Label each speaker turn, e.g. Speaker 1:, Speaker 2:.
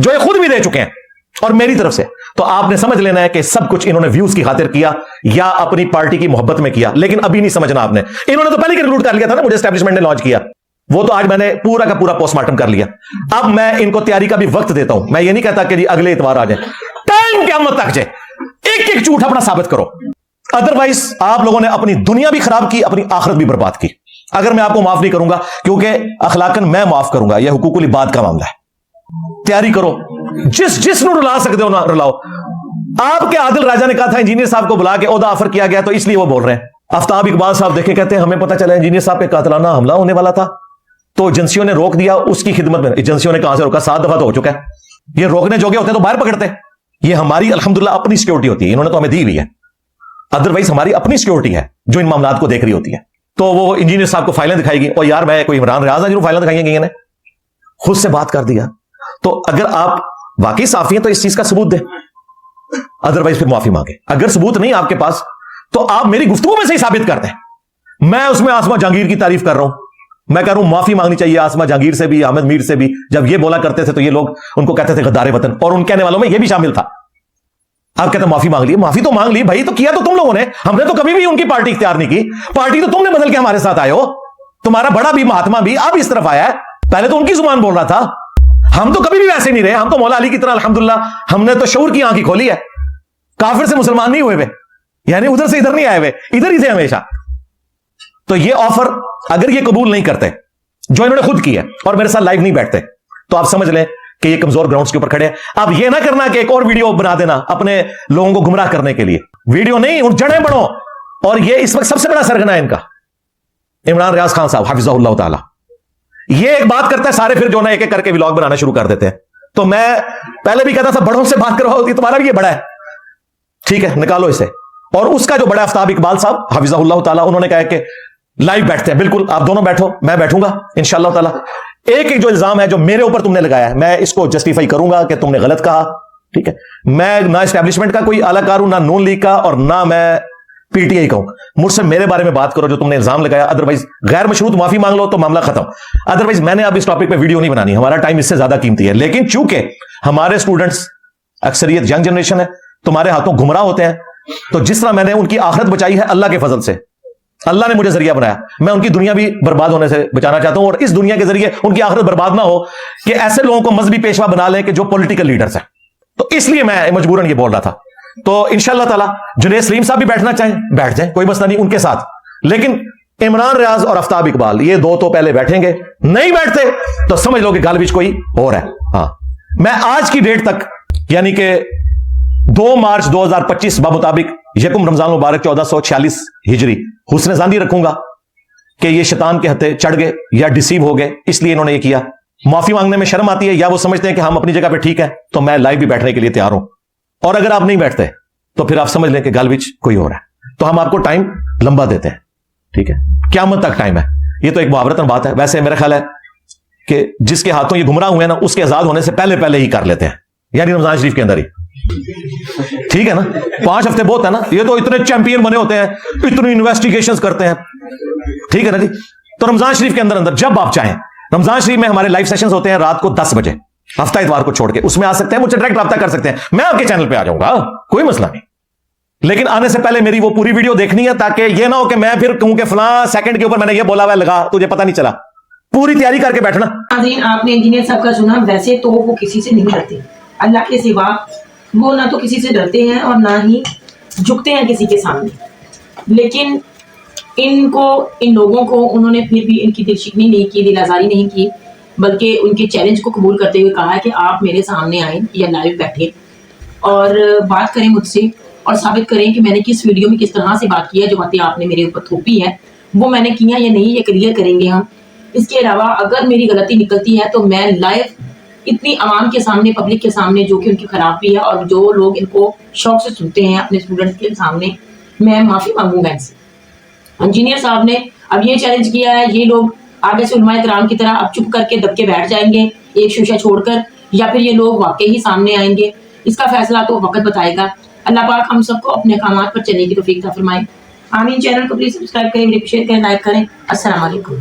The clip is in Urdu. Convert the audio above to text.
Speaker 1: جو یہ خود بھی دے چکے ہیں اور میری طرف سے. تو آپ نے سمجھ لینا ہے کہ سب کچھ انہوں نے ویوز کی خاطر کیا یا اپنی پارٹی کی محبت میں کیا, لیکن ابھی نہیں سمجھنا آپ نے. انہوں نے تو پہلے ریکروٹ کر لیا تھا نا, مجھے اسٹیبلشمنٹ نے لانچ کیا, وہ تو آج میں نے پورا کا پورا پوسٹ مارٹم کر لیا. اب میں ان کو تیاری کا بھی وقت دیتا ہوں. میں یہ نہیں کہتا کہ جی اگلے اتوار آ جائے, ٹائم قیامت تک جائے, ایک ایک جھوٹ اپنا ثابت کرو. ادروائز آپ لوگوں نے اپنی دنیا بھی خراب کی, اپنی آخرت بھی برباد کی. اگر میں آپ کو معاف نہیں کروں گا, کیونکہ اخلاقاً میں معاف کروں گا, یہ حقوق العباد کا معاملہ ہے. تیاری کرو, جس نو رلا سکتے ہو نا رلاؤ. آپ کے عادل راجہ نے کہا تھا انجینئر صاحب کو بلا کے عہدہ آفر کیا گیا, تو اس لیے وہ بول رہے ہیں. آفتاب اقبال صاحب دیکھیں, کہتے ہیں ہمیں پتہ چلا انجینئر صاحب پہ قاتلانہ حملہ ہونے والا تھا, تو ایجنسیوں نے روک دیا. اس کی خدمت میں ایجنسیوں نے کہاں سے روکا؟ 7 دفعہ تو ہو چکا ہے. یہ روکنے جوگے ہوتے تو باہر پکڑتے. یہ ہماری الحمدللہ اپنی سیکورٹی ہوتی ہے, انہوں نے تو ہمیں دی ہوئی ہے. ادروائز ہماری اپنی سیکورٹی ہے جو ان معاملات کو دیکھ رہی ہوتی ہے. تو وہ انجینئر صاحب کو فائلیں دکھائی گئی, اور یار میں کوئی عمران ریاض ہے جو فائلیں دکھائی گئی, نے خود سے بات کر دیا. تو اگر آپ واقعی صافی ہیں تو اس چیز کا ثبوت دیں, ادروائز پھر معافی مانگے. اگر ثبوت نہیں آپ کے پاس تو آپ میری گفتگو میں سے ہی ثابت کر دیں. میں اس میں آسما جہانگیر کی تعریف کر رہا ہوں, میں کہہ رہا ہوں معافی مانگنی چاہیے آسما جہانگیر سے بھی, احمد میر سے بھی. جب یہ بولا کرتے تھے تو یہ لوگ ان کو کہتے تھے غدار وطن, اور ان کہنے والوں میں یہ بھی شامل تھا. آپ کہتے ہیں معافی مانگ لی, معافی تو مانگ لی بھائی, تو کیا تو تم لوگوں نے, ہم نے تو کبھی بھی ان کی پارٹی اختیار نہیں کی. پارٹی تو تم نے بدل کے ہمارے ساتھ آئے ہو. تمہارا بڑا بھی مہاتما بھی اب اس طرف آیا ہے, پہلے تو ان کی زبان بول رہا تھا. ہم تو کبھی بھی ویسے نہیں رہے, ہم تو مولا علی کی طرح الحمدللہ ہم نے تو شعور کی آنکھ کھولی ہے. کافر سے مسلمان نہیں ہوئے ہوئے, یعنی ادھر سے ادھر نہیں آئے ہوئے, ادھر ہی تھے ہمیشہ. تو یہ آفر اگر یہ قبول نہیں کرتے جو انہوں نے خود کی ہے, اور میرے ساتھ لائیو نہیں بیٹھتے, تو آپ سمجھ لیں کہ یہ کمزور گراؤنڈز کے اوپر کھڑے ہیں. اب یہ نہ کرنا کہ ایک اور ویڈیو بنا دینا اپنے لوگوں کو گمراہ کرنے کے لیے. ویڈیو نہیں, ان جڑیں بڑھو. اور یہ اس وقت سب سے بڑا سرگنا ہے ان کا, عمران ریاض خان صاحب حفظہ اللہ تعالی. یہ ایک بات کرتا ہے, سارے پھر جو نا ایک ایک کر کے ولاگ بنانا شروع کر دیتے ہیں. تو میں پہلے بھی کہتا تھا بڑوں سے بات کرواؤ, یہ تمہارا بھی یہ بڑا ہے, ٹھیک ہے نکالو اسے. اور اس کا جو بڑا آفتاب اقبال صاحب حفظہ اللہ تعالی, انہوں نے کہا کہ لائیو بیٹھتے ہیں. بالکل آپ دونوں بیٹھو, میں بیٹھوں گا انشاءاللہ تعالی. ایک ایک جو الزام ہے جو میرے اوپر تم نے لگایا ہے, میں اس کو جسٹیفائی کروں گا کہ تم نے غلط کہا, ٹھیک ہے. میں نہ اسٹیبلشمنٹ کا کوئی اعلی کار ہوں, نہ نون لیگ کا, اور نہ میں پی ٹی آئی کا ہوں. مجھ سے میرے بارے میں بات کرو جو تم نے الزام لگایا. ادروائز غیر مشروط معافی مانگ لو تو معاملہ ختم. ادروائز میں نے اب اس ٹاپک پہ ویڈیو نہیں بنانی, ہمارا ٹائم اس سے زیادہ قیمتی ہے. لیکن چونکہ ہمارے اسٹوڈنٹس اکثریت ینگ جنریشن ہے, تمہارے ہاتھوں گمراہ ہوتے ہیں, تو جس طرح میں نے ان کی آخرت بچائی ہے اللہ کے فضل سے, اللہ نے مجھے ذریعہ بنایا, میں ان کی دنیا بھی برباد ہونے سے بچانا چاہتا ہوں, اور اس دنیا کے ذریعے ان کی آخرت برباد نہ ہو کہ ایسے لوگوں کو مذہبی پیشوا بنا لیں کہ جو پولیٹیکل لیڈرز ہیں. تو اس لیے میں مجبوراً یہ بول رہا تھا. تو انشاءاللہ تعالی جنید سلیم صاحب بھی بیٹھنا چاہیں بیٹھ جائیں, کوئی مسئلہ نہیں ان کے ساتھ. لیکن عمران ریاض اور آفتاب اقبال یہ دو تو پہلے بیٹھیں گے, نہیں بیٹھتے تو سمجھ لو کہ گال وچ کوئی اور ہے. ہاں, میں آج کی ڈیٹ تک یعنی کہ 2 مارچ 2025 بمطابق یکم رمضان مبارک 1446 ہجری حسن ظانی رکھوں گا کہ یہ شیطان کے ہتھے چڑھ گئے یا ڈیسیو ہو گئے, اس لیے انہوں نے یہ کیا. معافی مانگنے میں شرم آتی ہے, یا وہ سمجھتے ہیں کہ ہم اپنی جگہ پہ ٹھیک ہے, تو میں لائیو بھی بیٹھنے کے لیے تیار ہوں. اور اگر آپ نہیں بیٹھتے تو پھر آپ سمجھ لیں کہ گال وچ کوئی اور ہے. تو ہم آپ کو ٹائم لمبا دیتے ہیں, ٹھیک ہے, قیامت تک ٹائم ہے. یہ تو ایک محاورتن بات ہے. ویسے میرا خیال ہے کہ جس کے ہاتھوں یہ گمراہ ہوئے نا, اس کے آزاد ہونے سے پہلے ہی کر لیتے ہیں, یعنی رمضان شریف کے اندر ہی, ٹھیک ہے نا. 5 ہفتے بہت ہے نا, یہ تو اتنے چیمپئن بنے ہوتے ہیں, اتنی انویسٹیگیشنز کرتے ہیں, ٹھیک ہے نا جی. تو رمضان شریف کے اندر جب آپ چاہیں, رمضان شریف میں ہمارے لائیو سیشنز ہوتے ہیں رات کو 10 بجے, ہفتہ اتوار کو چھوڑ کے, اس میں آ سکتے ہیں, مجھ سے ڈائریکٹ رابطہ کر سکتے ہیں, میں آپ کے چینل پہ آ جاؤں گا, کوئی مسئلہ نہیں. لیکن آنے سے پہلے میری وہ پوری ویڈیو دیکھنی ہے, تاکہ یہ نہ ہو کہ میں پھر کہوں کہ فلاں سیکنڈ کے اوپر میں نے یہ بولا ہوا لگا, تجھے پتہ نہیں چلا. پوری تیاری کر کے بیٹھنا.
Speaker 2: ناظرین, آپ نے انجینئر صاحب کا سنا, ویسے تو وہ کسی سے نہیں ڈرتے, اللہ کے سوا وہ نہ تو کسی سے ڈرتے ہیں اور نہ ہی جھکتے ہیں کسی کے سامنے. لیکن ان لوگوں کو انہوں نے پھر بھی ان کی دل شکنی نہیں کی, دل آزاری نہیں کی, بلکہ ان کے چیلنج کو قبول کرتے ہوئے کہا ہے کہ آپ میرے سامنے آئیں یا لائیو بیٹھیں اور بات کریں مجھ سے, اور ثابت کریں کہ میں نے کس ویڈیو میں کس طرح سے بات کی ہے. جو باتیں آپ نے میرے اوپر تھوپی ہیں وہ میں نے کی ہیں یا نہیں, یہ کلیئر کریں گے ہم. اس کے علاوہ اگر میری غلطی نکلتی ہے تو میں لائیو اتنی عوام کے سامنے, پبلک کے سامنے, جو کہ ان کی خراب بھی ہے اور جو لوگ ان کو شوق سے سنتے ہیں اپنے اسٹوڈنٹ کے سامنے, میں معافی مانگوں گا ان سے. انجینئر صاحب نے اب یہ چیلنج کیا ہے, یہ لوگ آگے سے علماء کرام کی طرح اب چپ کر کے دب کے بیٹھ جائیں گے ایک شوشہ چھوڑ کر, یا پھر یہ لوگ واقعی ہی سامنے آئیں گے. اس کا فیصلہ تو وقت بتائے گا. اللہ پاک ہم سب کو اپنے احکامات پر چلنے کی توفیق عطا فرمائے. آمین. چینل کو پلیز سبسکرائب کریں, شیئر کریں, لائک کریں. السلام علیکم.